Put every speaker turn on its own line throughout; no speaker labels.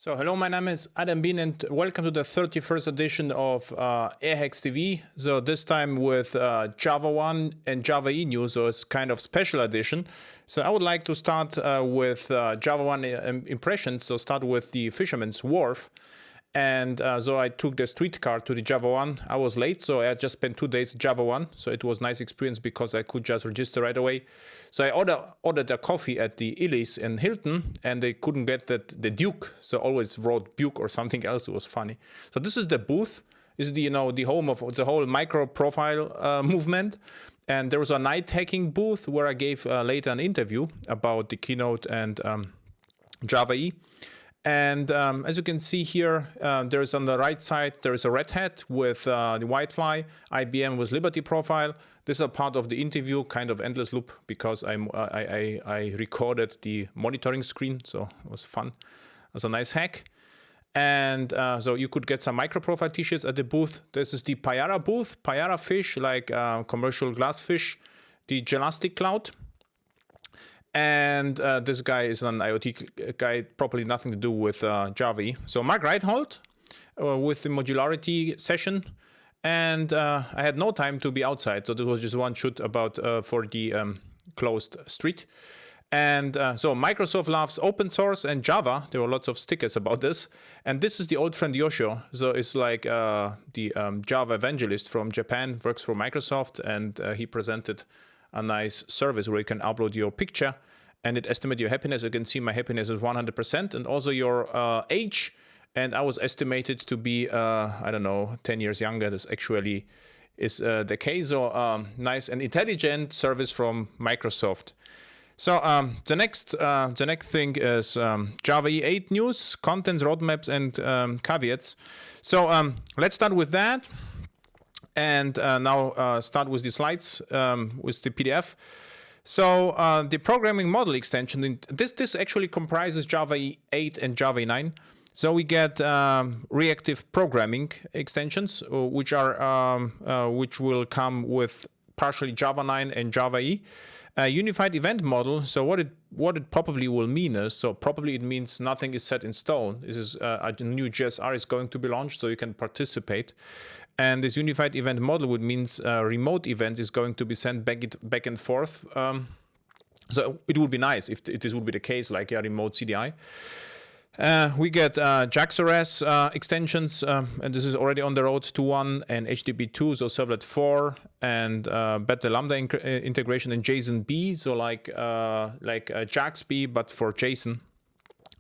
So hello, my name is Adam Bean and welcome to the 31st edition of airhacks TV. So this time with Java 1 and Java E news, so it's kind of special edition. So I would like to start with Java 1 impressions, so start with the Fisherman's Wharf. And so I took the streetcar to the Java 1. I was late, so I just spent 2 days Java 1. So it was a nice experience because I could just register right away. So I ordered a coffee at the Illy's in Hilton, and they couldn't get the Duke. So always wrote Buke or something else. It was funny. So this is the booth. This is the home of the whole micro profile movement. And there was a night hacking booth where I gave later an interview about the keynote and Java E. And as you can see here, there's on the right side, there is a Red Hat with the Whitefly, IBM with Liberty Profile. This is a part of the interview, kind of endless loop, because I recorded the monitoring screen, so it was fun. It was a nice hack. And so you could get some micro-profile t-shirts at the booth. This is the Payara booth, Payara fish, like commercial glass fish, the Gelastic Cloud. And this guy is an IoT guy, probably nothing to do with Java E. So Mark Reitholt with the modularity session. And I had no time to be outside, so this was just one shoot about for the closed street. And so Microsoft loves open source and Java. There were lots of stickers about this. And this is the old friend Yoshio. So it's like the Java evangelist from Japan, works for Microsoft, and he presented a nice service where you can upload your picture and it estimates your happiness. You can see my happiness is 100%, and also your age. And I was estimated to be, I don't know, 10 years younger. This actually is the case. So nice and intelligent service from Microsoft. So the next thing is Java E8 news, contents, roadmaps, and caveats. So let's start with that. And now start with the slides, with the PDF. So the programming model extension, this actually comprises Java 8 and Java 9. So we get reactive programming extensions, which will come with partially Java 9 and Java E. Unified event model. So what it probably will mean is, so probably it means nothing is set in stone. This is a new JSR is going to be launched, so you can participate. And this unified event model would means remote events is going to be sent back and forth. So it would be nice if this would be the case, like a remote CDI. We get JAX-RS extensions, and this is already on the road to 1, and HTTP2, so Servlet 4, and better Lambda integration in JSON-B, so like JAX-B, but for JSON.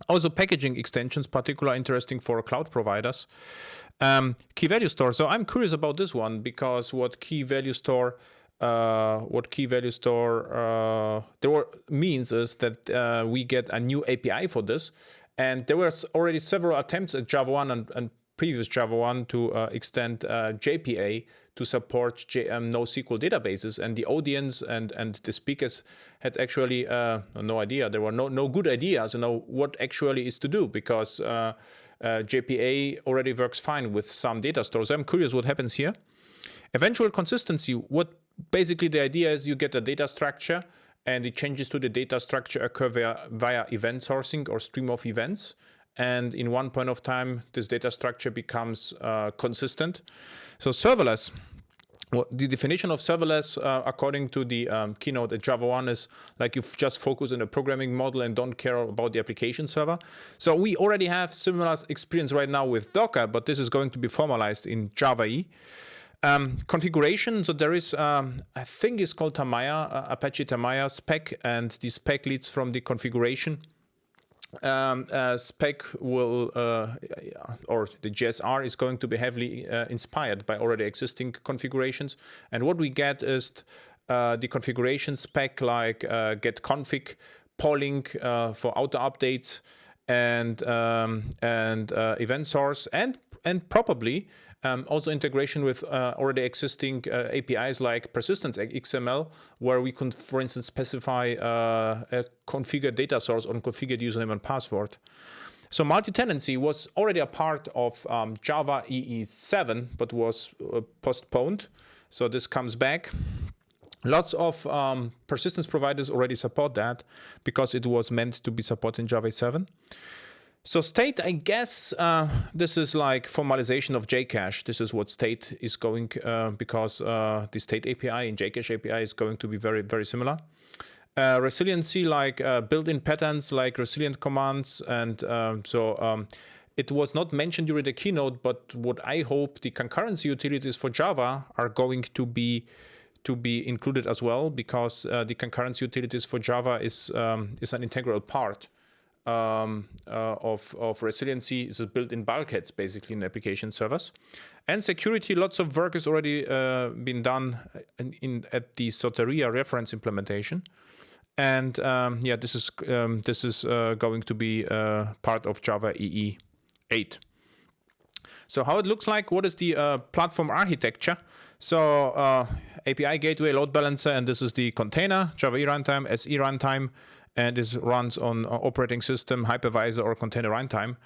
Also packaging extensions, particularly interesting for cloud providers. Key value store. So I'm curious about this one because what key value store means is that we get a new API for this. And there were already several attempts at Java 1 and previous Java 1 to extend JPA to support NoSQL databases. And the audience and the speakers had actually no idea. There were no good ideas, what actually is to do, because JPA already works fine with some data stores. So I'm curious what happens here. Eventual consistency. What basically the idea is, you get a data structure, and the changes to the data structure occur via event sourcing or stream of events. And in one point of time, this data structure becomes consistent. So serverless. Well, the definition of serverless, according to the keynote at Java 1, is like you just focus on a programming model and don't care about the application server. So we already have similar experience right now with Docker, but this is going to be formalized in Java E. Configuration, so there is, I think it's called Tamaya, Apache Tamaya spec, and the spec leads from the configuration. Spec will, or the JSR is going to be heavily inspired by already existing configurations. And what we get is the configuration spec, like get config, polling for auto updates, and event source, and probably also integration with already existing APIs like persistence XML, where we can, for instance, specify a configured data source on configured username and password. So multi-tenancy was already a part of Java EE7, but was postponed. So this comes back. Lots of persistence providers already support that because it was meant to be supported in Java 7. So state, I guess this is like formalization of JCache. This is what state is going, because the state API and JCache API is going to be very, very similar. Resiliency, like built-in patterns, like resilient commands. And it was not mentioned during the keynote, but what I hope the concurrency utilities for Java are going to be included as well, because the concurrency utilities for Java is an integral part of resiliency. Is built-in bulkheads basically in application servers. And security, lots of work has already been done at the Soteria reference implementation. And this is going to be part of Java EE 8. So how it looks like, what is the platform architecture? So API gateway, load balancer, and this is the container, Java E runtime, SE runtime, and this runs on operating system, hypervisor, or container runtime.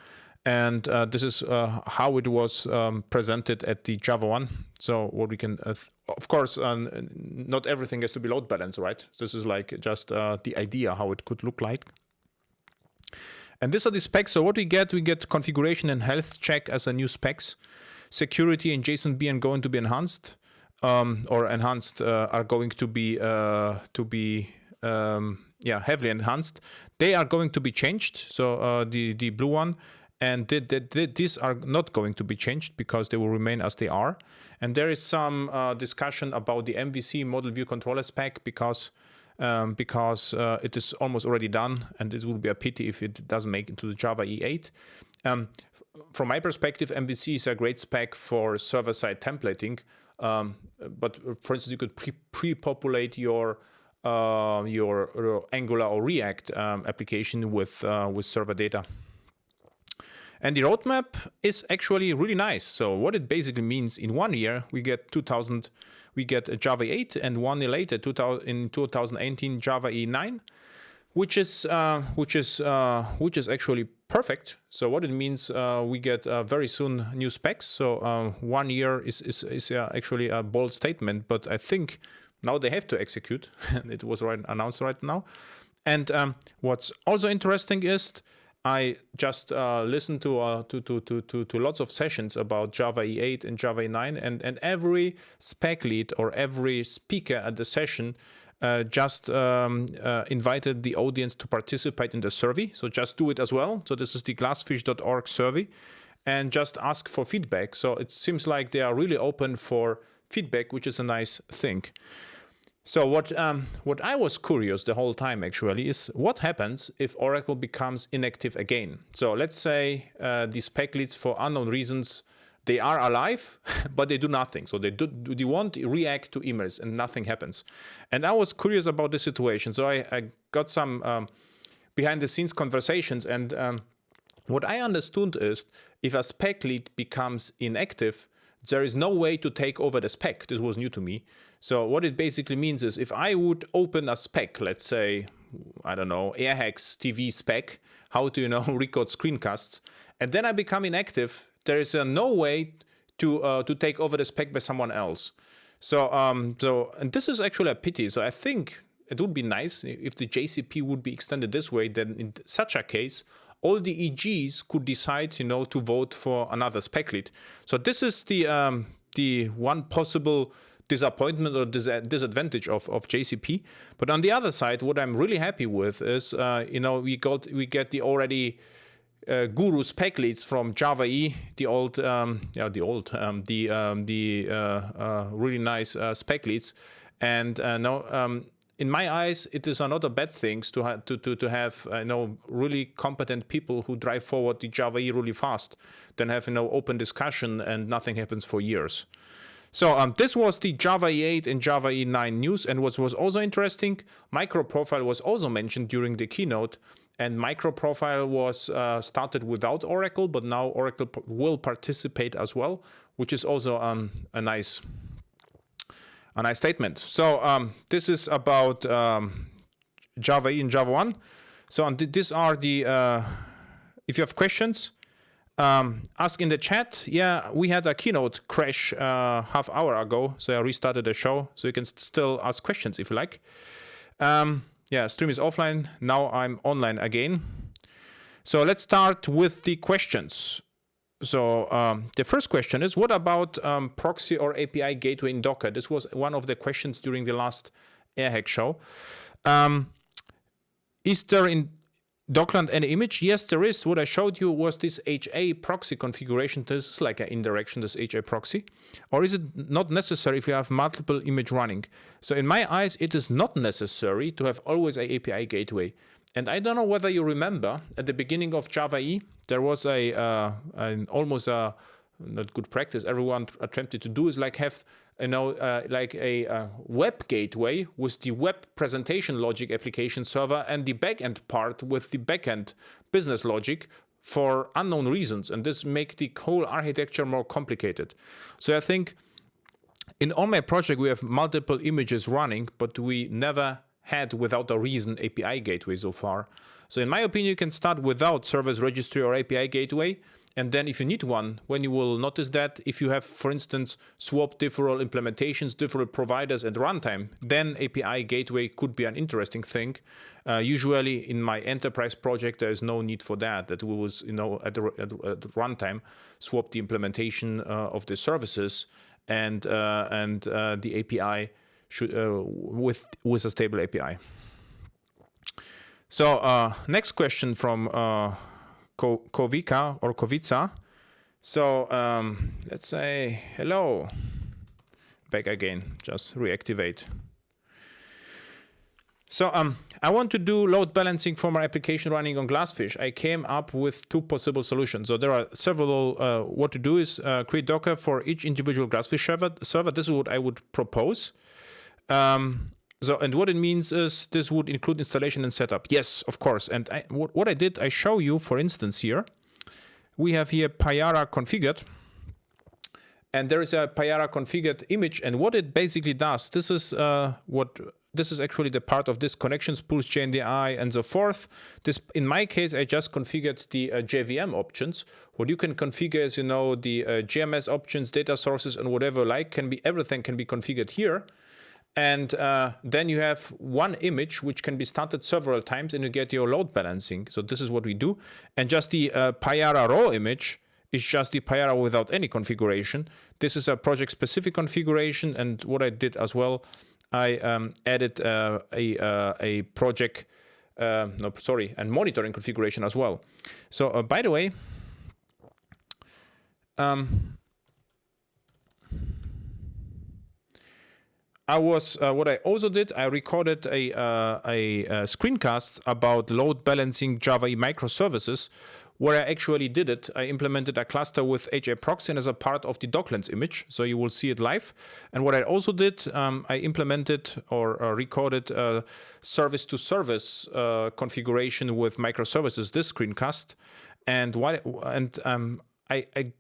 And this is how it was presented at the Java 1. So what we can, of course, not everything has to be load balanced, right? This is like just the idea how it could look like. And these are the specs. So what we get configuration and health check as a new specs. Security and JSON-B are going to be enhanced, are going to be heavily enhanced. They are going to be changed. So the blue one. And these are not going to be changed because they will remain as they are. And there is some discussion about the MVC model view controller spec because it is almost already done, and it would be a pity if it doesn't make it to the Java E8. From my perspective, MVC is a great spec for server-side templating. But for instance, you could pre-populate your Angular or React application with server data. And the roadmap is actually really nice. So what it basically means, in 1 year we get Java 8, and 1 year later, in 2018, Java E9, which is actually perfect. So what it means, we get very soon new specs. So 1 year is actually a bold statement, but I think now they have to execute. It was announced right now. And what's also interesting is, I just listened to lots of sessions about Java E8 and Java E9, and every spec lead or every speaker at the session just invited the audience to participate in the survey. So just do it as well. So this is the glassfish.org survey, and just ask for feedback. So it seems like they are really open for feedback, which is a nice thing. So what I was curious the whole time actually is what happens if Oracle becomes inactive again. So let's say the spec leads, for unknown reasons, they are alive, but they do nothing. So they won't react to emails and nothing happens. And I was curious about this situation. So I got some behind the scenes conversations, and what I understood is if a spec lead becomes inactive, there is no way to take over the spec. This was new to me. So what it basically means is, if I would open a spec, let's say, I don't know, airhacks TV spec, how to record screencasts, and then I become inactive, there is no way to take over the spec by someone else. So and this is actually a pity. So I think it would be nice if the JCP would be extended this way. Then in such a case, all the EGs could decide, to vote for another spec lead. So this is the one possible disappointment or disadvantage of JCP. But on the other side, what I'm really happy with is, we get the already guru spec leads from Java E, really nice spec leads, and in my eyes, it is not a bad thing to have really competent people who drive forward the Java E really fast, then have open discussion and nothing happens for years. So this was the Java E8 and Java E9 news. And what was also interesting, microprofile was also mentioned during the keynote. And microprofile was started without Oracle, but now Oracle will participate as well, which is also a nice statement. So this is about Java E and Java 1. So these are the, if you have questions, ask in the chat. Yeah, we had a keynote crash half hour ago, so I restarted the show, so you can still ask questions if you like. Yeah, stream is offline. Now I'm online again. So let's start with the questions. So the first question is, what about proxy or API gateway in Docker? This was one of the questions during the last airhack show. Is there in Dockland any image? Yes, there is. What I showed you was this HA proxy configuration. This is like an indirection, this HA proxy. Or is it not necessary if you have multiple image running? So in my eyes, it is not necessary to have always an API gateway. And I don't know whether you remember, at the beginning of Java E, there was almost a not good practice everyone attempted to do is like have like a web gateway with the web presentation logic application server and the backend part with the backend business logic for unknown reasons, and this make the whole architecture more complicated. So I think in all my project we have multiple images running, but we never had without a reason API gateway so far. So in my opinion, you can start without service registry or API gateway. And then if you need one, when you will notice that if you have, for instance, swap different implementations, different providers and runtime, then API gateway could be an interesting thing. Usually in my enterprise project, there is no need for that. That we was, at the runtime, swap the implementation of the services and the API should with a stable API. So next question from Kovica or Kovica. So let's say hello. Back again, just reactivate. So I want to do load balancing for my application running on Glassfish. I came up with two possible solutions. So there are several. What to do is create Docker for each individual Glassfish server. This is what I would propose. And what it means is this would include installation and setup. Yes, of course. And what I did, I show you, for instance, here. We have here Payara configured. And there is a Payara configured image. And what it basically does, this is actually the part of this connections, pools, JNDI, and so forth. This, in my case, I just configured the JVM options. What you can configure is, the GMS options, data sources, and whatever everything can be configured here. And then you have one image which can be started several times, and you get your load balancing. So this is what we do. And just the Payara raw image is just the Payara without any configuration. This is a project-specific configuration, and what I did as well, I added a project, and monitoring configuration as well. So by the way, what I also did, I recorded a screencast about load balancing Java E microservices, where I actually did it. I implemented a cluster with HA proxy as a part of the Docklands image, so you will see it live. And what I also did, I implemented or recorded service-to-service configuration with microservices, this screencast. And I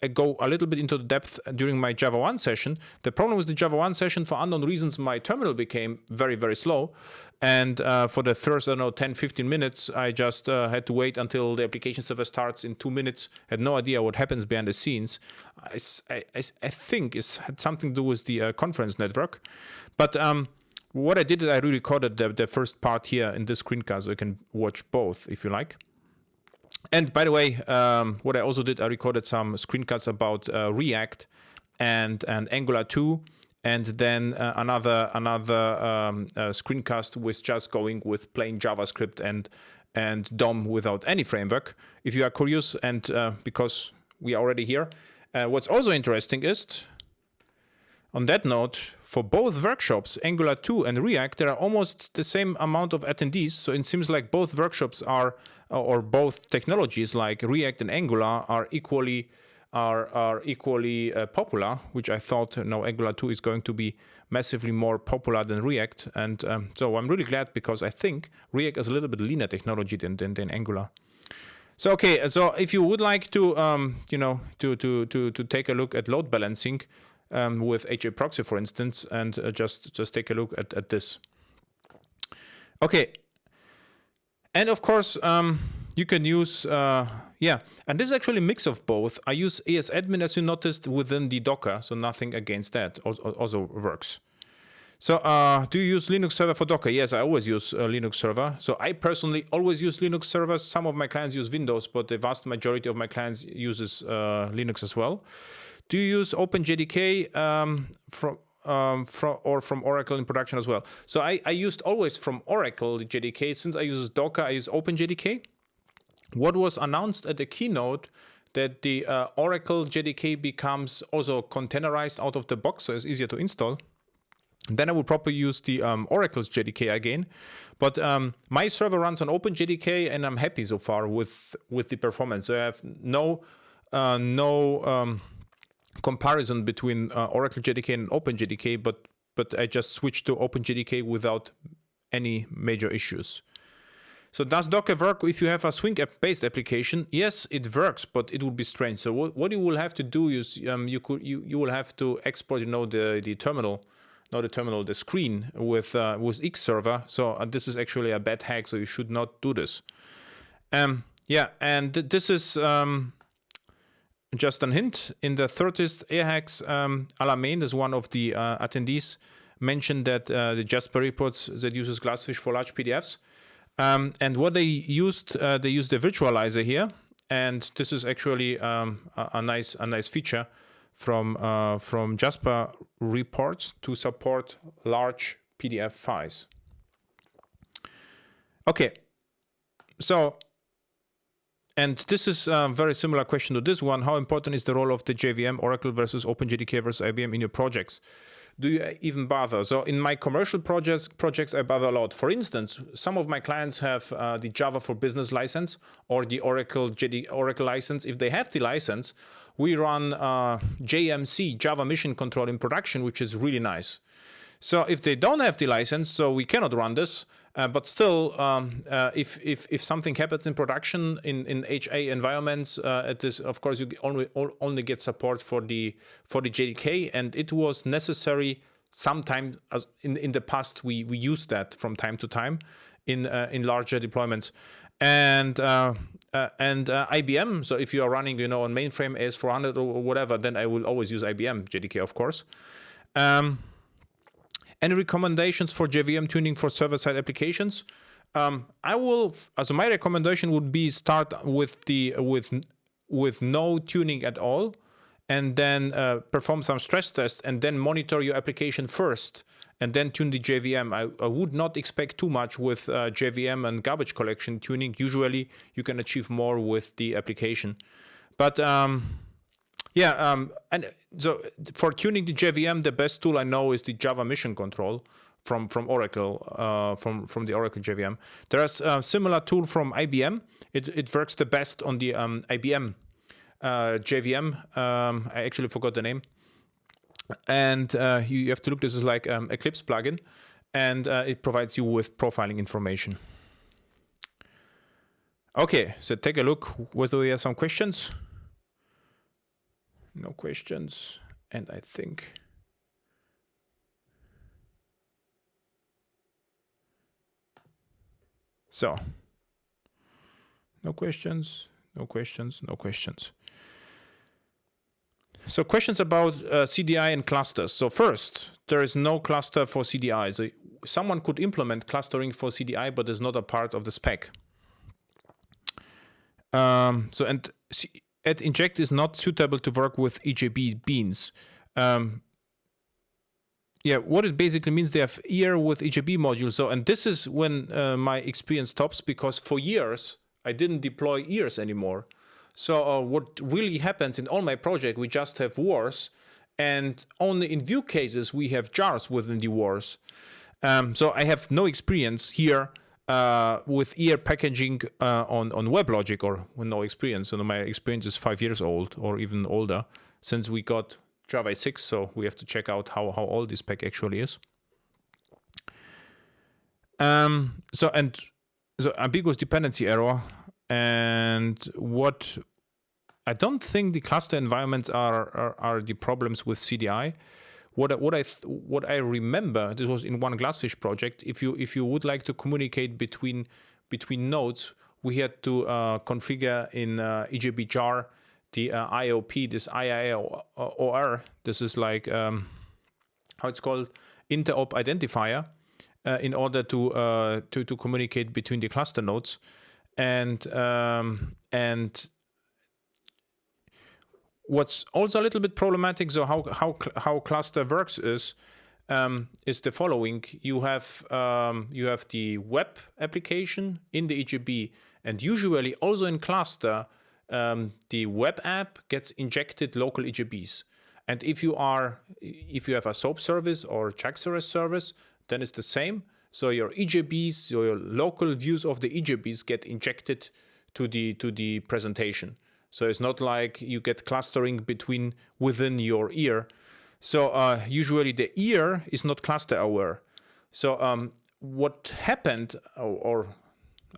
go a little bit into the depth during my Java 1 session. The problem with the Java 1 session, for unknown reasons, my terminal became very, very slow. And for the first, 10-15 minutes, I just had to wait until the application server starts in 2 minutes. Had no idea what happens behind the scenes. I think it had something to do with the conference network. But what I did is I re-recorded the first part here in this screencast, so you can watch both if you like. And by the way, what I also did, I recorded some screencasts about React and Angular 2, and then another screencast with just going with plain JavaScript and DOM without any framework. If you are curious, and because we are already here, what's also interesting is, on that note, for both workshops, Angular 2 and React, there are almost the same amount of attendees. So it seems like both workshops or both technologies like React and Angular are equally popular, which I thought Angular 2 is going to be massively more popular than React. And so I'm really glad, because I think React is a little bit leaner technology than Angular. So okay, so if you would like to to take a look at load balancing with HA proxy, for instance, and just take a look at this. Okay, and of course you can use and this is actually a mix of both. I use AS admin, as you noticed, within the Docker, so nothing against that also works. So do you use Linux server for Docker? Yes, I always use Linux server. So I personally always use Linux servers. Some of my clients use Windows, but the vast majority of my clients uses Linux as well. Do you use OpenJDK from Oracle in production as well? So I used always from Oracle the JDK. Since I use Docker, I use OpenJDK. What was announced at the keynote that the Oracle JDK becomes also containerized out of the box, so it's easier to install. Then I would probably use the Oracle's JDK again. But my server runs on OpenJDK, and I'm happy so far with the performance. So I have no comparison between Oracle JDK and OpenJDK, but I just switched to OpenJDK without any major issues. So does Docker work if you have a Swing-based application? Yes, it works, but it would be strange. So what you will have to do is you will have to export the terminal. Not the terminal, the screen with X server. So this is actually a bad hack, so you should not do this. Yeah, and this is just a hint. In the 30th airhacks, Alamein is one of the attendees, mentioned that the Jasper reports that uses Glassfish for large PDFs. And what they used the virtualizer here, and this is actually a nice feature from Jasper reports to support large PDF files. Okay, so, and this is a very similar question to this one. How important is the role of the JVM, Oracle versus OpenJDK versus IBM in your projects? Do you even bother? So in my commercial projects I bother a lot. For instance, some of my clients have the Java for Business license or the Oracle license. If they have the license, we run JMC, Java Mission Control in production, which is really nice. So if they don't have the license, so we cannot run this. But still, if something happens in production in HA environments, it is, of course, you only get support for the JDK, and it was necessary sometimes. As in the past, we used that from time to time in larger deployments, and IBM. So if you are running, on mainframe AS400 or whatever, then I will always use IBM JDK, of course. Any recommendations for JVM tuning for server-side applications? I will. So my recommendation would be start with no tuning at all, and then perform some stress tests, and then monitor your application first, and then tune the JVM. I would not expect too much with JVM and garbage collection tuning. Usually, you can achieve more with the application, but. And so for tuning the JVM, the best tool I know is the Java Mission Control from Oracle, from the Oracle JVM. There's a similar tool from IBM. It works the best on the IBM JVM. I actually forgot the name. And you have to look. This is like Eclipse plugin, and it provides you with profiling information. Okay, so take a look. Whether we have some questions. No questions, and I think so. No questions, no questions, no questions. So questions about CDI and clusters. So first, there is no cluster for CDI. So someone could implement clustering for CDI, but it's not a part of the spec. Inject is not suitable to work with EJB beans. What it basically means, they have ER with EJB modules. So, and this is when my experience stops, because for years I didn't deploy ERs anymore. So what really happens in all my projects, we just have wars, and only in few cases we have jars within the wars. So I have no experience here with ER packaging on WebLogic, or no experience. So my experience is 5 years old or even older since we got Java 6. So we have to check out how old this pack actually is. So ambiguous dependency error, and what I don't think the cluster environments are the problems with CDI. What I remember, this was in one Glassfish project. If you would like to communicate between nodes, we had to configure in EJB jar the IOP, this IIOR. This is like how it's called, interop identifier in order to communicate between the cluster nodes, and what's also a little bit problematic, so how cluster works is the following: you have the web application in the EJB, and usually also in cluster the web app gets injected local EJBs. And if you have a SOAP service or JAX-RS service, then it's the same. So your EJBs, your local views of the EJBs get injected to the presentation. So it's not like you get clustering within your ear. So usually the ear is not cluster aware. So what happened, or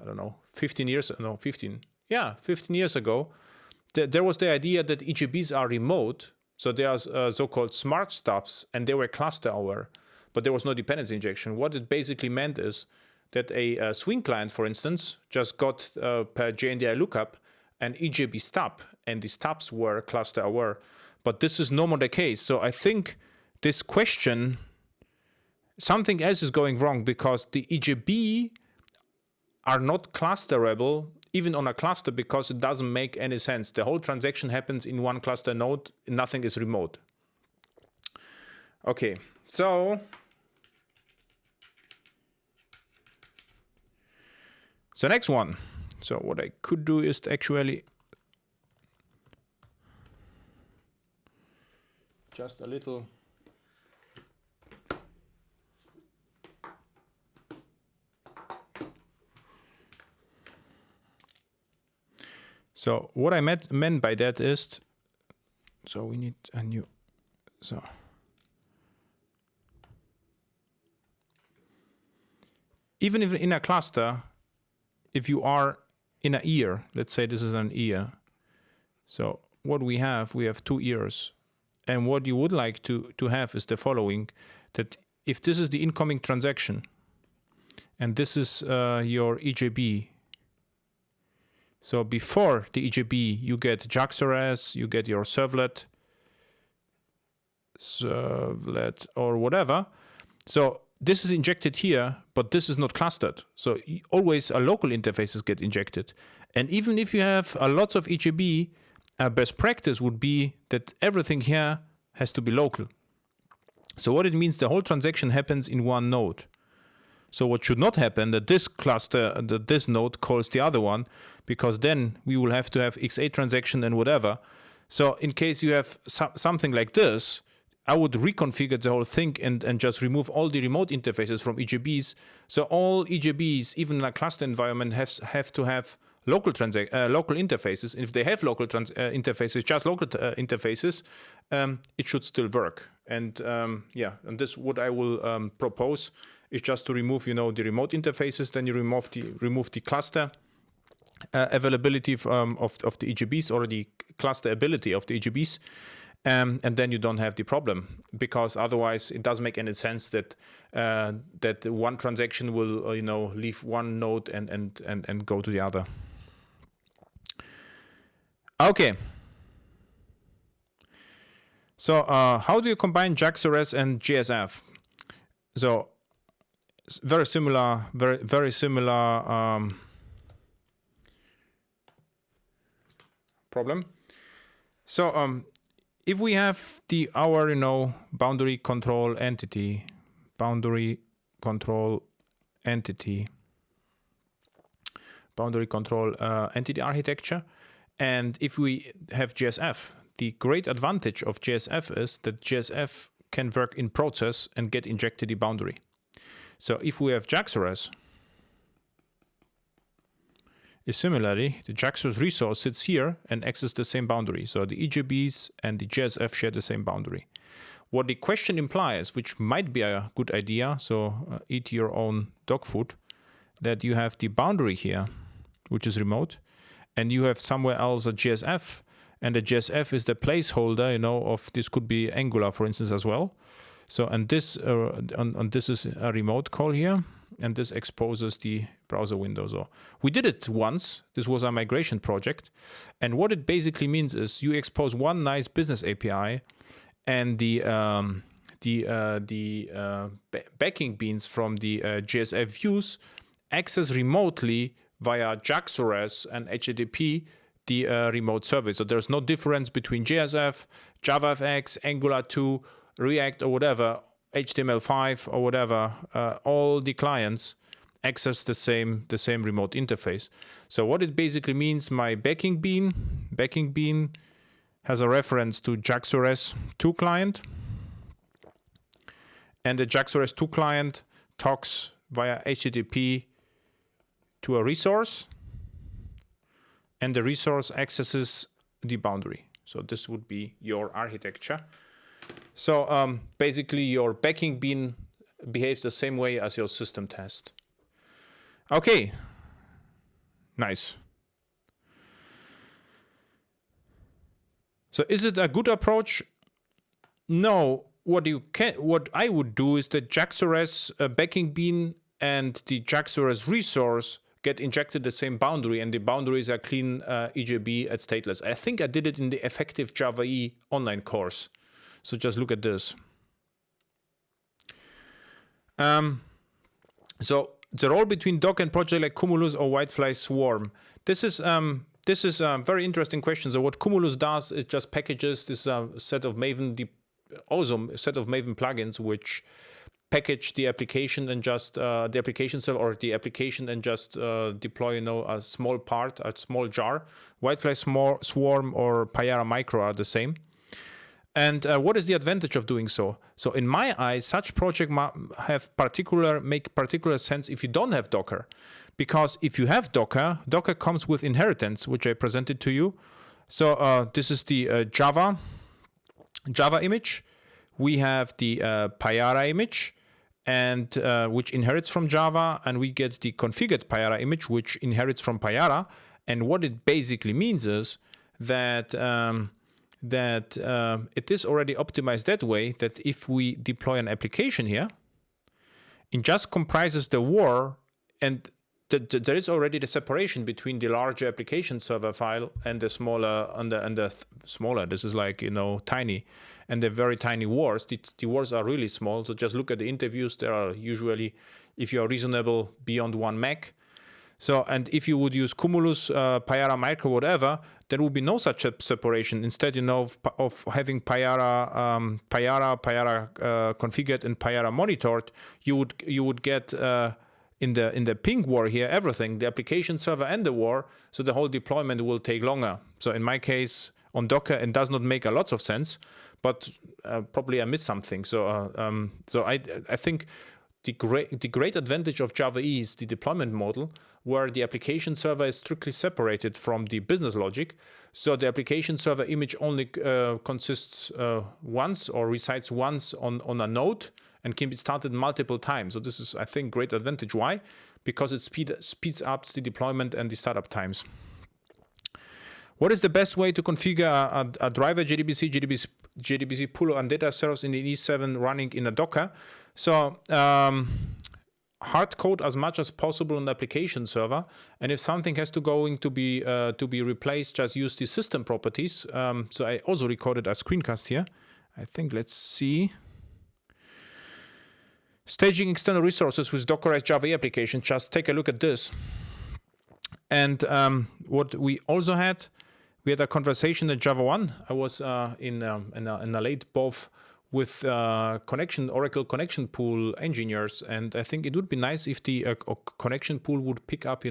I don't know, 15 years ago, there was the idea that EJBs are remote. So there are so-called smart stops, and they were cluster aware, but there was no dependency injection. What it basically meant is that a swing client, for instance, just got per JNDI lookup an EJB stub, and the stubs were cluster aware. But this is no more the case. So I think this question, something else is going wrong, because the EJB are not clusterable even on a cluster, because it doesn't make any sense. The whole transaction happens in one cluster node, nothing is remote. Okay, so next one. So what I could do is actually just a little so what I meant by that is, so we need a new, so even if in a cluster, if you are in an ear, let's say this is an ear, so what we have two ears, and what you would like to have is the following, that if this is the incoming transaction and this is your EJB, so before the EJB you get JAX-RS, you get your servlet or whatever, so this is injected here, but this is not clustered. So always a local interfaces get injected. And even if you have a lots of EJB, best practice would be that everything here has to be local. So what it means, the whole transaction happens in one node. So what should not happen, that this cluster, that this node calls the other one, because then we will have to have X8 transaction and whatever. So in case you have something like this, I would reconfigure the whole thing and just remove all the remote interfaces from EJBs. So all EJBs, even in a cluster environment, have to have local interfaces. And if they have local interfaces, just local interfaces, it should still work. And and this what I will propose is just to remove, the remote interfaces. Then you remove the cluster availability of the EJBs, or the cluster ability of the EJBs. And then you don't have the problem, because otherwise it doesn't make any sense that one transaction will leave one node and go to the other. Okay. So how do you combine JAX-RS and JSF? So very similar problem. So if we have our boundary control entity architecture, and if we have JSF, the great advantage of JSF is that JSF can work in process and get injected the boundary. So if we have JAX-RS, similarly, the JAX-RS resource sits here and accesses the same boundary. So the EJBs and the JSF share the same boundary. What the question implies, which might be a good idea, so eat your own dog food, that you have the boundary here, which is remote, and you have somewhere else a JSF, and the JSF is the placeholder, of this could be Angular, for instance, as well. So, and this this is a remote call here, and this exposes the browser window. So we did it once. This was a migration project, and what it basically means is you expose one nice business API, and the backing beans from the GSF views access remotely via JAX-RS and HTTP the remote server. So there's no difference between JSF, JavaFX, Angular 2, React or whatever, HTML5 or whatever. All the clients access the same remote interface. So what it basically means, my backing bean has a reference to JAX-RS 2 client, and the JAX-RS 2 client talks via HTTP to a resource, and the resource accesses the boundary. So this would be your architecture. So basically your backing bean behaves the same way as your system test. Okay, nice. So is it a good approach? No. What I would do is that JAX-RS backing bean and the JAX-RS resource get injected the same boundary, and the boundaries are clean EJB at stateless. I think I did it in the Effective Java E online course. So just look at this. So the role between Docker and project like Cumulus or Whitefly Swarm. This is a very interesting question. So what Cumulus does is just packages this set of Maven, awesome set of Maven plugins which package the application and just the application server or the application and just deploy a small part, a small jar. Whitefly Swarm or Payara Micro are the same. And what is the advantage of doing so? So in my eyes, such projects make particular sense if you don't have Docker. Because if you have Docker, Docker comes with inheritance, which I presented to you. So this is the Java image. We have the Payara image, and which inherits from Java, and we get the configured Payara image, which inherits from Payara. And what it basically means is that it is already optimized that way that if we deploy an application here, it just comprises the war, and there is already the separation between the larger application server file and the smaller, smaller. This is like tiny, and the very tiny wars. The wars are really small. So just look at the interviews. There are usually, if you are reasonable, beyond 1 meg. So, and if you would use Cumulus, Payara Micro, whatever, there would be no such a separation. Instead, of having Payara configured and Payara monitored, you would get in the ping war here everything, the application server and the war. So the whole deployment will take longer. So in my case on Docker, it does not make a lot of sense, but probably I missed something. So I think the great advantage of Java E is the deployment model, where the application server is strictly separated from the business logic. So the application server image only consists once or resides once on a node and can be started multiple times. So this is, I think, great advantage. Why? Because it speeds up the deployment and the startup times. What is the best way to configure a driver JDBC pull and data servers in the E7 running in a Docker? So hard code as much as possible on the application server, and if something has to be replaced, just use the system properties. So I also recorded a screencast here. I think, let's see. Staging external resources with Dockerized Java application. Just take a look at this. And what we also had, we had a conversation at Java 1. I was in a late BOV with Oracle connection pool engineers, and I think it would be nice if the connection pool would pick up,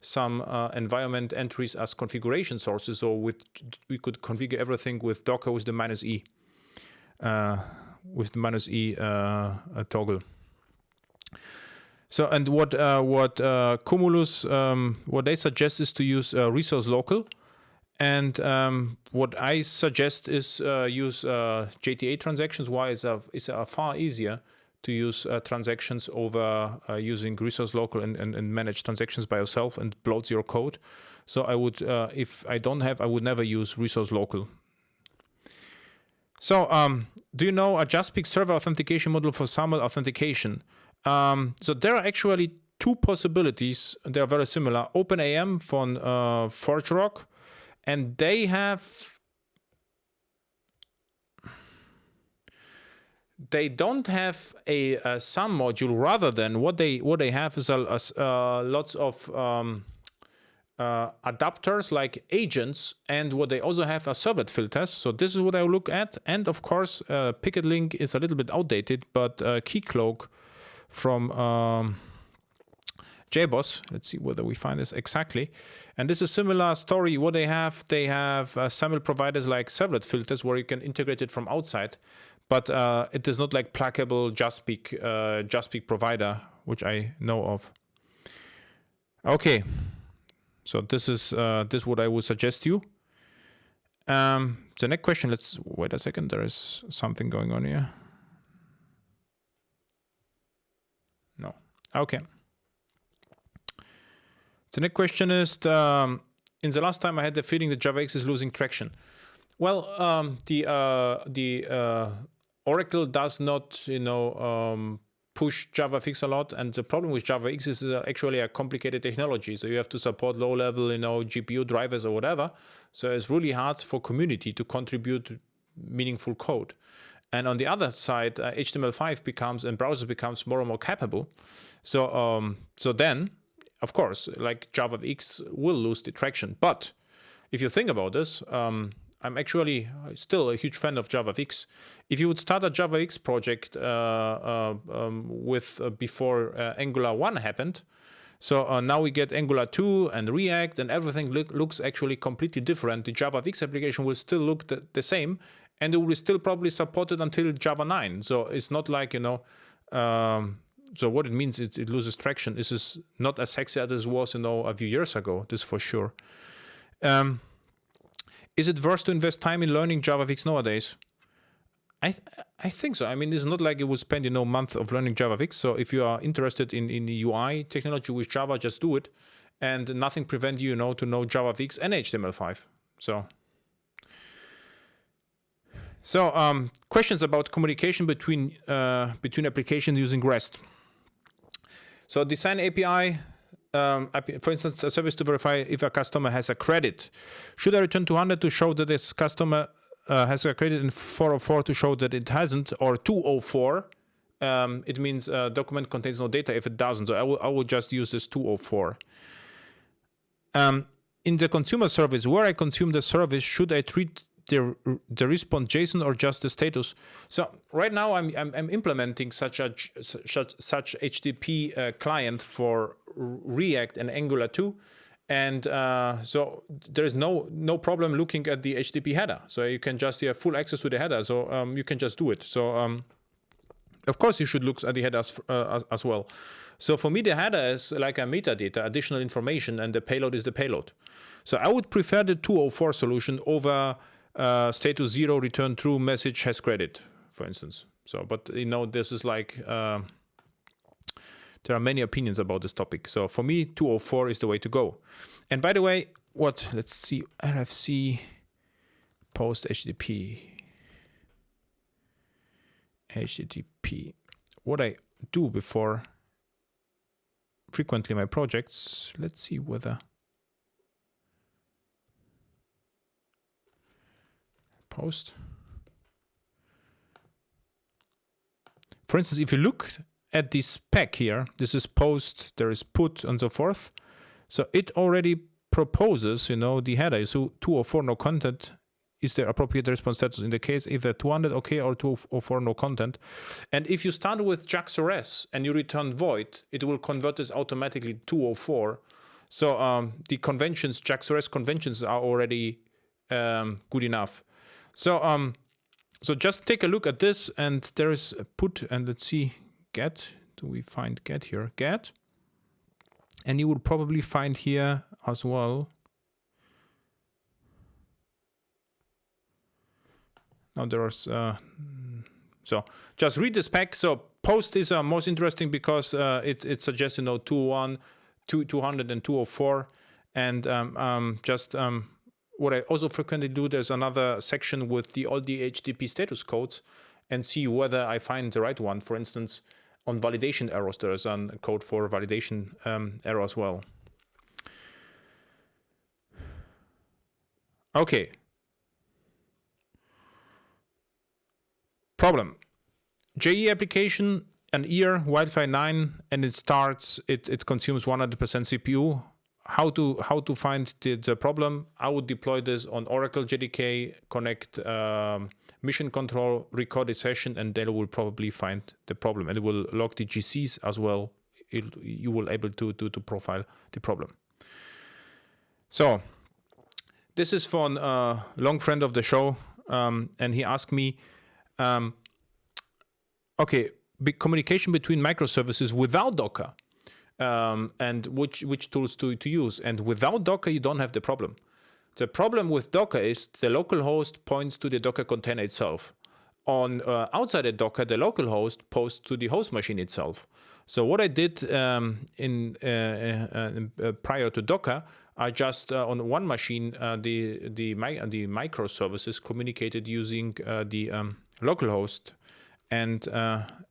some environment entries as configuration sources. So we could configure everything with Docker with the -e. With the -e toggle. So, and what Cumulus, what they suggest is to use resource local, and what I suggest is use JTA transactions. Why is far easier to use transactions over using resource local and manage transactions by yourself, and bloats your code. So I would, if I don't have, I would never use resource local. So, do you know a JustPeak server authentication module for SAML authentication? So there are actually two possibilities. They are very similar. OpenAM from ForgeRock, and they have they don't have a sum module. Rather than what they have is lots of adapters like agents, and what they also have are servlet filters. So this is what I look at. And of course, Picket Link is a little bit outdated, but Keycloak from JBoss. Let's see whether we find this exactly. And this is a similar story. What they have SAML providers like servlet filters where you can integrate it from outside, but it is not like pluggable JustSpeak provider, which I know of. Okay. So this is what I would suggest you. The next question, let's wait a second. There is something going on here. No. Okay. The next question is, in the last time I had the feeling that JavaX is losing traction. Well, the Oracle does not, push JavaFX a lot, and the problem with JavaX is actually a complicated technology. So you have to support low-level, GPU drivers or whatever. So it's really hard for community to contribute meaningful code. And on the other side, HTML5 browser becomes more and more capable. So then, of course, like JavaFX will lose the traction. But if you think about this, I'm actually still a huge fan of JavaFX. If you would start a JavaFX project before Angular 1 happened, so now we get Angular 2 and React, and everything looks actually completely different. The JavaFX application will still look the same, and it will still probably support it until Java 9. So it's not like, so what it means, it loses traction. This is not as sexy as it was, a few years ago, this for sure. Is it worth to invest time in learning JavaFX nowadays? I think so. I mean, it's not like you would spend, a month of learning JavaFX. So if you are interested in the UI technology with Java, just do it. And nothing prevents you, to know JavaFX and HTML5. So questions about communication between applications using REST. So design API, for instance, a service to verify if a customer has a credit. Should I return 200 to show that this customer has a credit, and 404 to show that it hasn't, or 204? It means document contains no data if it doesn't. So I will just use this 204. In the consumer service, where I consume the service, should I treat the response JSON or just the status? So right now I'm implementing such HTTP client for React and Angular 2, and so there is no problem looking at the HTTP header. So you can just have full access to the header. So you can just do it. So of course you should look at the headers as well. So for me, the header is like a metadata, additional information, and the payload is the payload. So I would prefer the 204 solution over status 0, return true, message has credit, for instance. So, but this is like there are many opinions about this topic. So for me, 204 is the way to go. And by the way, let's see, RFC post HTTP. What I do before frequently my projects, let's see whether post. For instance, if you look at this spec here, this is post, there is put, and so forth. So it already proposes, the header. So 204 no content is the appropriate response status in the case either 200 okay or 204 no content. And if you start with JAX-RS and you return void, it will convert this automatically to 204. So the conventions, JAX-RS conventions, are already good enough. So so just take a look at this, and there is a put, and let's see, get. Do we find get here? Get. And you would probably find here as well. Now there's so just read the spec. So post is most interesting because it suggests 201, 200, and 204, and what I also frequently do, there's another section with all the HTTP status codes, and see whether I find the right one. For instance, on validation errors, there's a code for validation error as well. Okay. Problem. JE application, an ear, Wi-Fi 9, and it starts, it consumes 100% CPU. How to find the problem? I would deploy this on Oracle JDK, connect mission control, record a session, and then it will probably find the problem. And it will log the GCs as well. You will able to profile the problem. So this is from a long friend of the show, and he asked me, okay, communication between microservices without Docker, and which tools to use. And without Docker, you don't have the problem. The problem with Docker is the local host points to the Docker container itself. On outside of Docker, the local host posts to the host machine itself. So what I did prior to Docker, I just on one machine the microservices communicated using the local host. And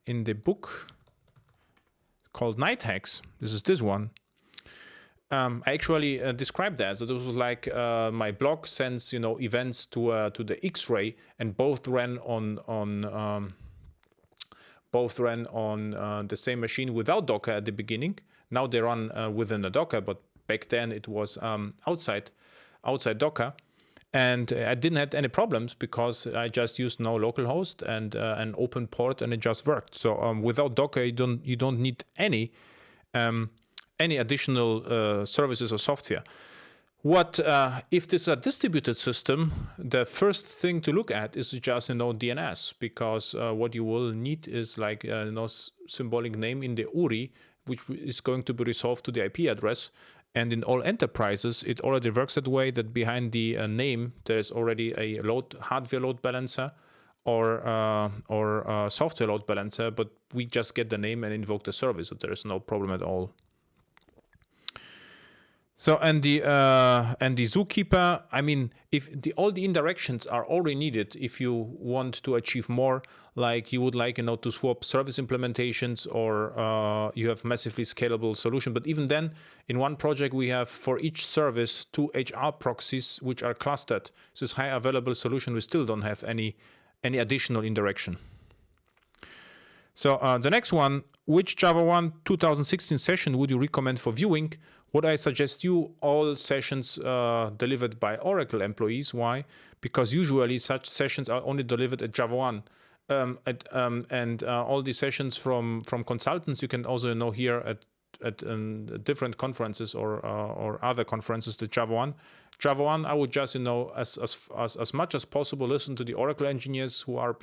in the book called airhacks, this is this one, I actually described that. So this was like my blog sends events to the X-ray, and both ran on the same machine without Docker at the beginning. Now they run within the Docker, but back then it was outside Docker. And I didn't have any problems because I just used no localhost and an open port, and it just worked. So without Docker, you don't need any additional services or software. What if this is a distributed system? The first thing to look at is just DNS, because what you will need is like symbolic name in the URI, which is going to be resolved to the IP address. And in all enterprises, it already works that way, that behind the name there is already a hardware load balancer or software load balancer, but we just get the name and invoke the service, so there is no problem at all. So and the zookeeper, I mean, if all the indirections are already needed, if you want to achieve more, like you would like to swap service implementations, or you have massively scalable solution. But even then, in one project we have for each service 2 HR proxies which are clustered. So this high available solution, we still don't have any additional indirection. So the next one, which Java 1 2016 session would you recommend for viewing? What I suggest you, all sessions delivered by Oracle employees. Why? Because usually such sessions are only delivered at Java 1. And all the sessions from consultants you can also hear at different conferences or other conferences to Java 1. Java 1, I would just as much as possible listen to the Oracle engineers who are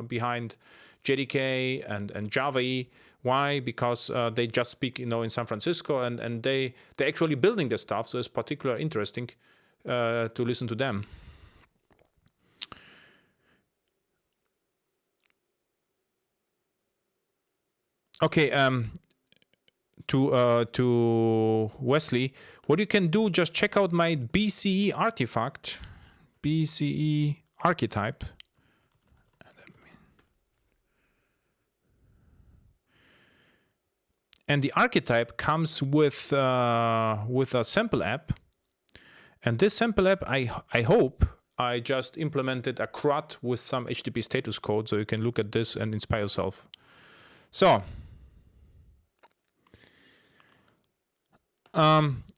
behind JDK and Java E. Why? Because they just speak in San Francisco, and they're actually building the stuff, so it's particularly interesting to listen to them. Okay, to Wesley, what you can do, just check out my BCE artifact, BCE archetype. And the archetype comes with a sample app, and this sample app, I hope I just implemented a CRUD with some HTTP status code, so you can look at this and inspire yourself. So.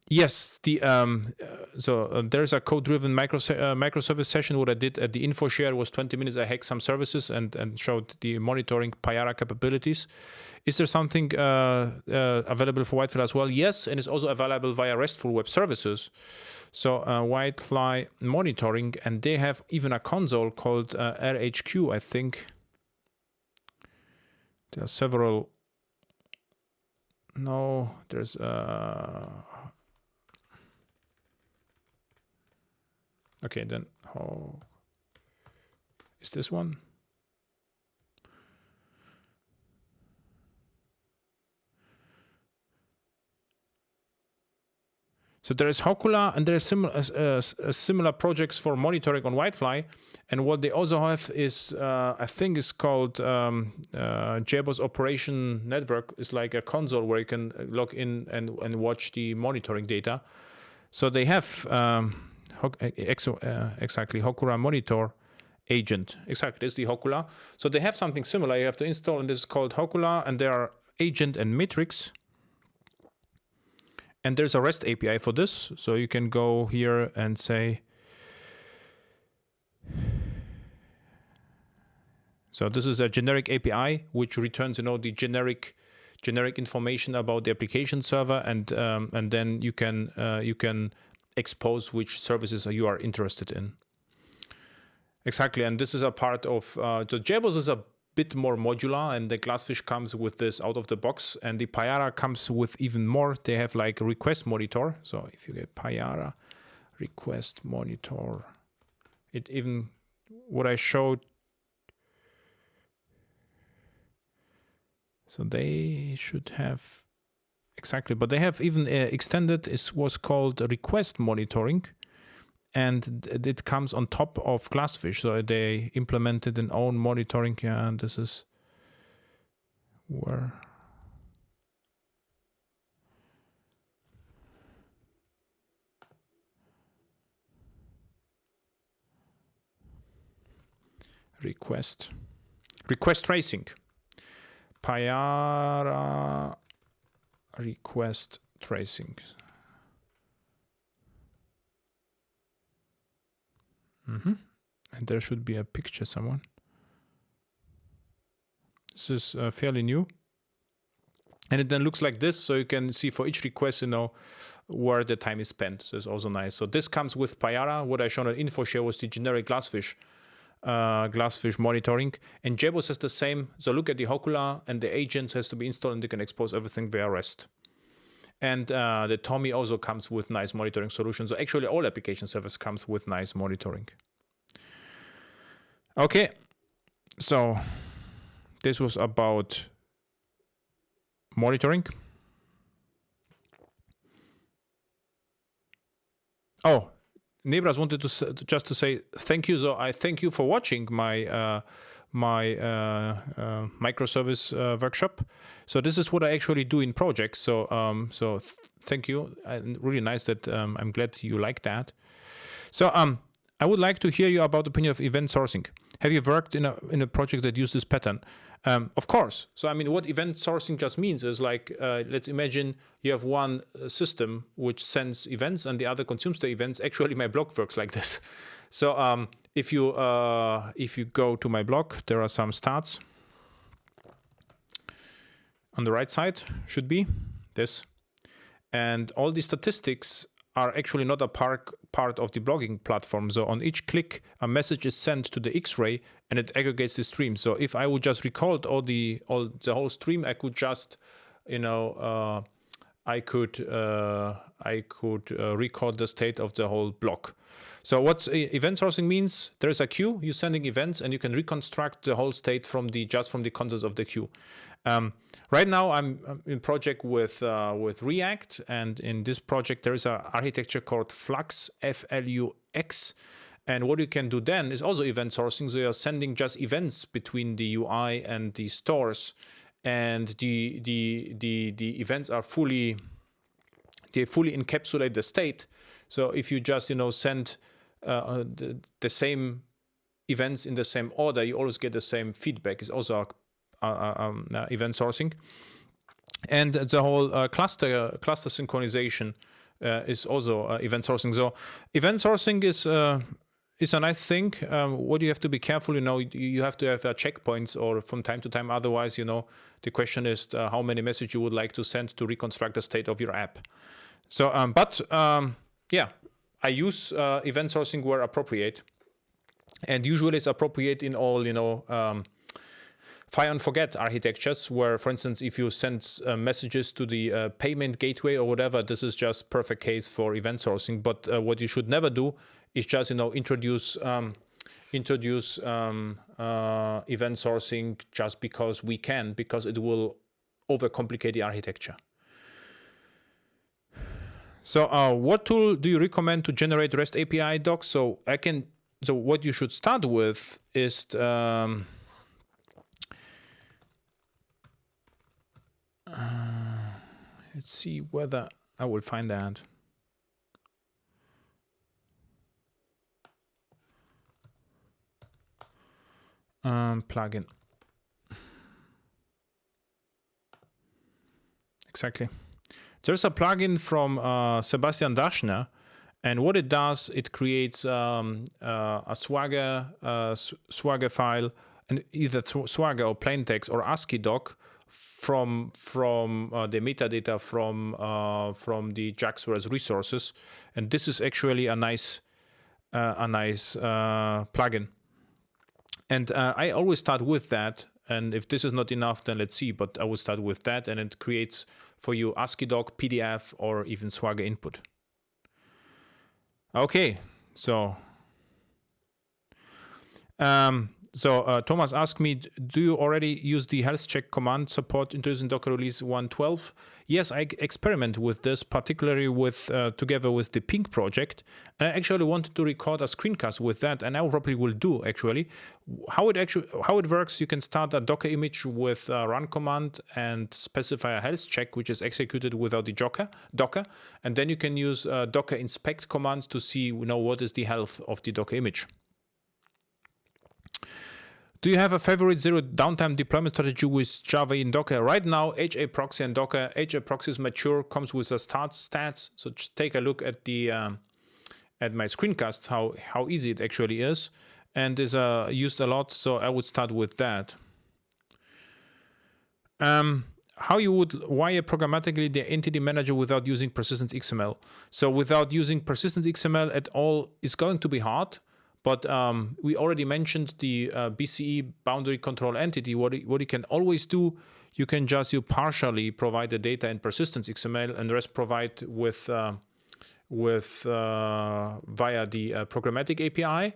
Yes, there's a code-driven microservice session. What I did at the info share was 20 minutes. I hacked some services and showed the monitoring Payara capabilities. Is there something available for Whitefly as well? Yes, and it's also available via RESTful web services. So Whitefly monitoring, and they have even a console called RHQ, I think. There are several. No, there's okay, then how is this one? So there is Hokula, and there are similar projects for monitoring on Whitefly. And what they also have is, I think it's called JBoss Operation Network. It's like a console where you can log in and watch the monitoring data. So they have exactly Hokura Monitor, agent. Exactly, this is the Hokula. So they have something similar. You have to install, and this is called Hokula, and there are agent and matrix. And there's a REST API for this. So you can go here and say, so this is a generic API which returns, the generic information about the application server, and then you can expose which services you are interested in. Exactly, and this is a part of so JBoss is a bit more modular, and the Glassfish comes with this out of the box, and the Payara comes with even more. They have like a request monitor. So if you get Payara request monitor, it even what I showed. So they should have exactly, but they have even extended. It was called request monitoring, and it comes on top of Glassfish. So they implemented an own monitoring. Yeah, and this is where request tracing. Payara request tracing. And there should be a picture somewhere. This is fairly new. And it then looks like this. So you can see for each request, where the time is spent. So it's also nice. So this comes with Payara. What I showed on InfoShare was the generic Glassfish monitoring, and JBoss has the same. So look at the Hokula, and the agent has to be installed, and they can expose everything via REST. And the Tommy also comes with nice monitoring solutions. So actually all application servers comes with nice monitoring. Okay, so this was about monitoring. Oh, Nebras wanted to just to say thank you. So I thank you for watching my microservice workshop. So this is what I actually do in projects. So thank you. And really nice that I'm glad you like that. So I would like to hear you about the opinion of event sourcing. Have you worked in a project that used this pattern? Of course. So I mean, what event sourcing just means is like, let's imagine you have one system which sends events and the other consumes the events. Actually, my blog works like this. So if you go to my blog, there are some stats. On the right side should be this, and all the statistics are actually not a part of the blogging platform. So on each click, a message is sent to the X-ray, and it aggregates the stream. So if I would just record the whole stream, I could just, I could record the state of the whole blog. So what event sourcing means? There is a queue. You're sending events, and you can reconstruct the whole state from the contents of the queue. Right now, I'm in project with React, and in this project there is an architecture called Flux, Flux, and what you can do then is also event sourcing. So you're sending just events between the UI and the stores, and the events are fully encapsulate the state. So if you just send the same events in the same order, you always get the same feedback. It's also event sourcing, and the whole cluster synchronization is also event sourcing. So event sourcing is a nice thing. What you have to be careful, you have to have checkpoints or from time to time. Otherwise, the question is how many messages you would like to send to reconstruct the state of your app. So, yeah, I use event sourcing where appropriate, and usually it's appropriate in all fire and forget architectures, where, for instance, if you send messages to the payment gateway or whatever, this is just perfect case for event sourcing. But what you should never do is just introduce event sourcing just because we can, because it will overcomplicate the architecture. So what tool do you recommend to generate REST API docs? So what you should start with is let's see whether I will find that. plugin. Exactly. There's a plugin from Sebastian Daschner, and what it does, it creates a Swagger file, and either Swagger or plain text or ASCII doc from the metadata from the JAX-RS resources, and this is actually a nice plugin. And I always start with that, and if this is not enough, then let's see. But I will start with that, and it creates for you ASCII doc, PDF, or even Swagger input. Okay, so Thomas asked me, do you already use the health check command support introducing Docker release 1.12? Yes, I experiment with this, particularly with together with the Pink project. And I actually wanted to record a screencast with that, and I probably will do actually. How it works, you can start a Docker image with a run command and specify a health check, which is executed without the Docker, and then you can use Docker inspect command to see what is the health of the Docker image. Do you have a favorite zero downtime deployment strategy with Java in Docker? Right now, HA proxy and Docker. HA proxy is mature, comes with a start stats. So just take a look at the at my screencast how easy it actually is, and is used a lot. So I would start with that. How you would wire programmatically the entity manager without using persistence XML? So without using persistence XML at all is going to be hard. But we already mentioned the BCE boundary control entity. What you can always do, you can just partially provide the data in persistence XML and the rest provide with via the programmatic API.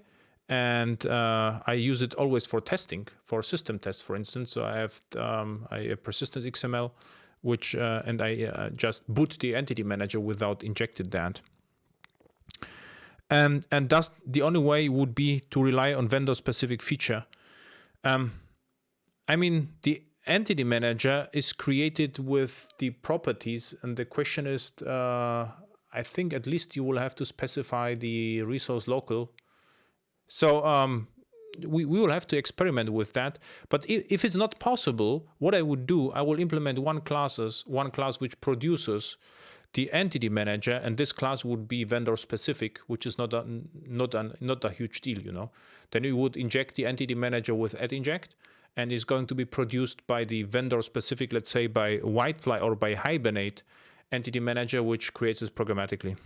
And I use it always for testing, for system tests, for instance. So I have a persistence XML, which and I just boot the entity manager without injected that. And thus, the only way would be to rely on vendor-specific feature. I mean, the entity manager is created with the properties, and the question is, I think at least you will have to specify the resource local. So we will have to experiment with that. But if it's not possible, what I would do, I will implement one class which produces the entity manager, and this class would be vendor specific, which is not a huge deal, Then we would inject the entity manager with add inject, and it's going to be produced by the vendor specific, let's say by Whitefly or by Hibernate entity manager, which creates this programmatically.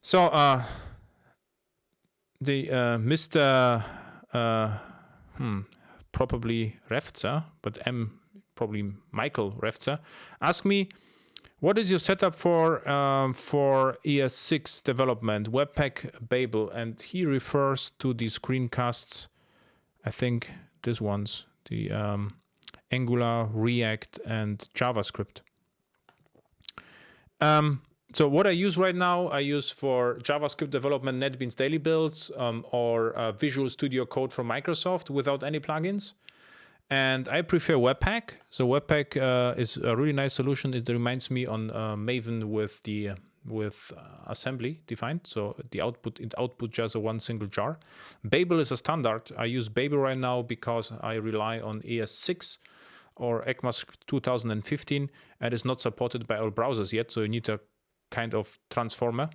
So the Mr. Probably Refzer, but probably Michael Refzer, asked me, what is your setup for ES6 development, Webpack, Babel? And he refers to the screencasts, I think these ones, the Angular, React, and JavaScript. So what I use right now, I use for JavaScript development NetBeans daily builds or Visual Studio Code from Microsoft without any plugins. And I prefer Webpack. So Webpack is a really nice solution. It reminds me on Maven with assembly defined. So it output just one single jar. Babel is a standard. I use Babel right now because I rely on ES6 or ECMAScript 2015, and it's not supported by all browsers yet. So you need a kind of transformer.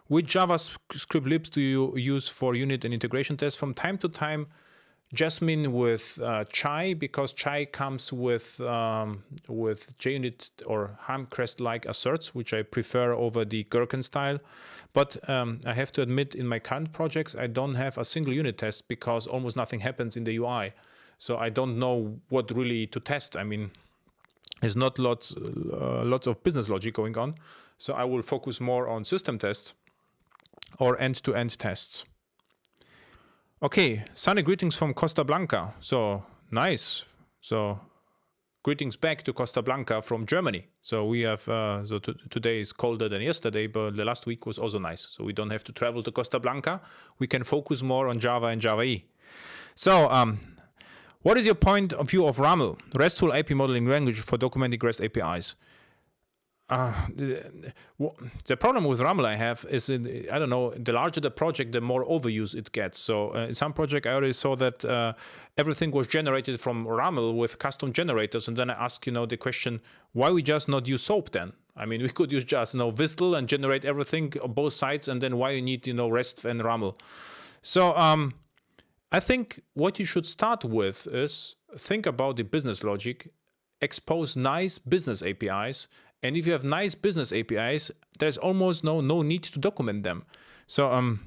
Which JavaScript libs do you use for unit and integration tests? From time to time, Jasmine with Chai, because Chai comes with JUnit or Hamcrest-like asserts, which I prefer over the Gherkin style. But I have to admit, in my current projects, I don't have a single unit test because almost nothing happens in the UI. So I don't know what really to test. I mean, there's not lots of business logic going on. So I will focus more on system tests or end-to-end tests. Okay, sunny greetings from Costa Blanca. So nice. So greetings back to Costa Blanca from Germany. So we have today is colder than yesterday, but the last week was also nice. So we don't have to travel to Costa Blanca. We can focus more on Java and Java E. So what is your point of view of RAML, RESTful API modeling language for documenting REST APIs? the problem with RAML I have is, I don't know, the larger the project, the more overuse it gets. So in some project, I already saw that everything was generated from RAML with custom generators. And then I ask, the question, why we just not use SOAP then? I mean, we could use just, WSDL and generate everything on both sides. And then why you need, REST and RAML? So I think what you should start with is think about the business logic, expose nice business APIs. And if you have nice business APIs, there's almost no need to document them. So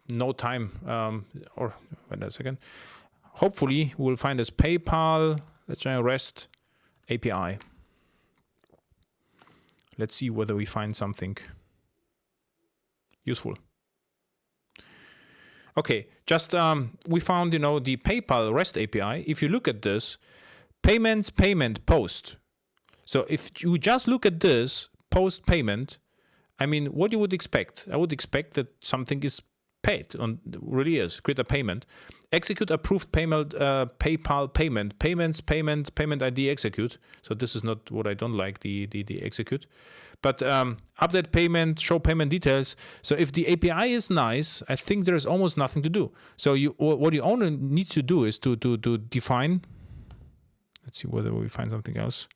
no time, or wait a second. Hopefully we'll find this PayPal, let's try REST API. Let's see whether we find something useful. Okay, just we found, the PayPal REST API. If you look at this, payments, payment, post. So if you just look at this post payment, I mean, what you would expect? I would expect that something is paid, really is, create a payment. Execute approved payment, PayPal payment, payment ID execute. So this is not what I don't like, the execute. But update payment, show payment details. So if the API is nice, I think there is almost nothing to do. So what you only need to do is to define, let's see whether we find something else.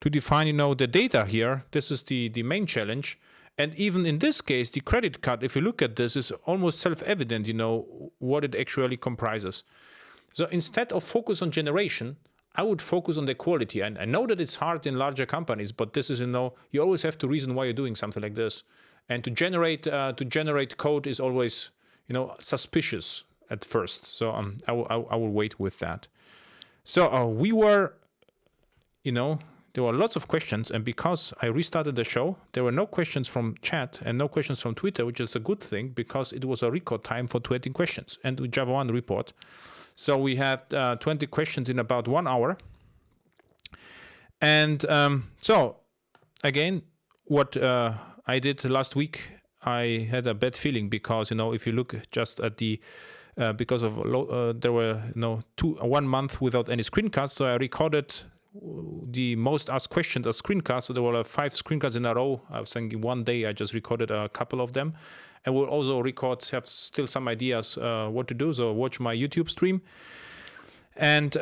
To define, the data here, this is the main challenge. And even in this case, the credit card, if you look at this, is almost self-evident, what it actually comprises. So instead of focus on generation, I would focus on the quality. And I know that it's hard in larger companies, but this is, you always have to reason why you're doing something like this. And to generate code is always, suspicious at first. So I will wait with that. So we were, there were lots of questions, and because I restarted the show, there were no questions from chat and no questions from Twitter, which is a good thing because it was a record time for 20 questions and with Java 1 report. So we had 20 questions in about 1 hour. And so again, what I did last week, I had a bad feeling because, if you look just at the because of there were 1 month without any screencasts, so I recorded the most asked questions as screencasts. So there were 5 screencasts in a row. I was thinking one day I just recorded a couple of them, and we'll also have still some ideas what to do. So watch my YouTube stream, and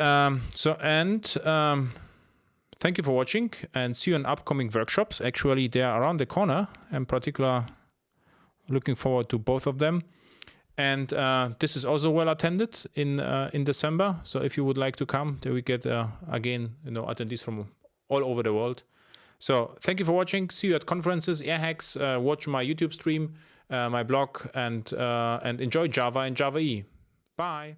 thank you for watching, and see you in upcoming workshops. Actually, they are around the corner. In particular, looking forward to both of them. And this is also well attended in December. So if you would like to come, then we get again attendees from all over the world. So thank you for watching. See you at conferences, airhacks. Watch my YouTube stream, my blog, and enjoy Java and Java E. Bye.